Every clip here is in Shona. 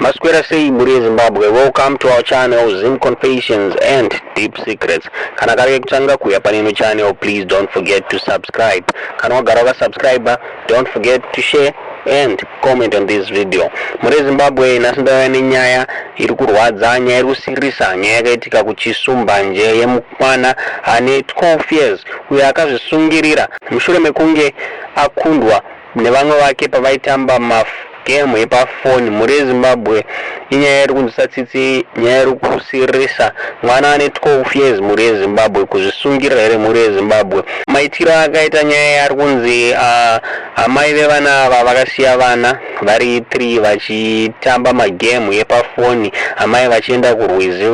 Masquera sei muri Zimbabwe. Welcome to our channel Zim Confessions and Deep Secrets. Kana kari kuchanga kuya panino channel, please don't forget to subscribe. Kana wagara subscriber, don't forget to share and comment on this video. Muri Zimbabwe nasinda nyaya iri kurwadza, nyaya iri kusirisa, nyaya yakaitika kuChisumbanje yemukwana ane 12 years uyo akazvisungirira mushure mekunge akundwa nevamwe vake pavaitamba game yepafoni muri Zimbabwe. Inyaya iri kunzwisa tsitsi, nyaya iri kusirisa. Mwana ane 12 years muri Zimbabwe kuzvisungirira here muri Zimbabwe. Maitiro akaita nyaya ari kunzi amai vevana ava vakasiya vana vari 3 vachitamba magame yepafoni, amai vachienda kurwizi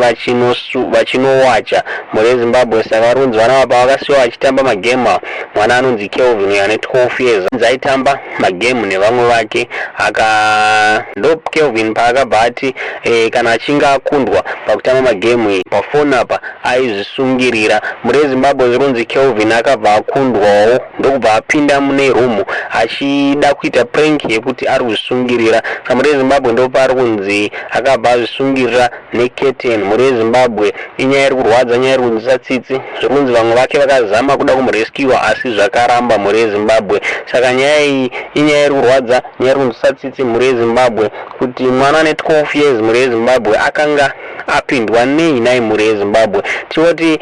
vachinowacha muri Zimbabwe. Saka vari kunzi vana ava vakasiya vachitamba magame. Mwana anonzi Kelvin ane 12 years aitamba magame nevamwe vake ndo Kelvin paakabva ati kana achinge akundwa pakutamba magame pafoni apa aizvisungirira. Muri Zimbabwe zvinonzi Kelvin akabva akundwawo ndokubva apinda mune rumu achida kuita prank yekuti ari kuzvisungirira. Saka muri Zimbabwe ndo paari kunzi akabva azvisungirira neketen. Muri Zimbabwe inyaya iri kurwadza, nyaya iri kunzwisa tsitsi. Zviri kunzi vamwe vake vakazama kuda kumurescue asi zvakaramba muri Zimbabwe. Saka nyaya iyi inyaya iri kurwadza, nyaya iri kunzwisa tsitsi muri Zimbabwe kuti mwana ane 12 years muri Zimbabwe akanga apindwa nei nai muri Zimbabwe. Tinoti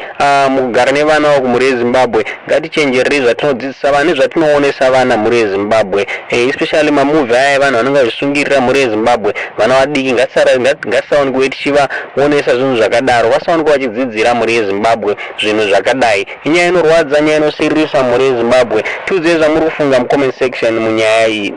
mukugara nevana vako muri Zimbabwe ngatichenjerere zvatinodzidzisa vana nezvatinoonesa vana muri Zimbabwe, especially mamovie aya vanhu vanenge vachisungirira muri Zimbabwe. Vana vadiki ngatisaonekwe tichivaonesa zvinhu zvakadaro, vasaonekwa vachidzidzira muri Zimbabwe zvinhu zvakadai. Inyaya inorwadza, nyaya inosirisa muri Zimbabwe. Tiudzei zvamuri kufunga mucomment section munyaya iyi.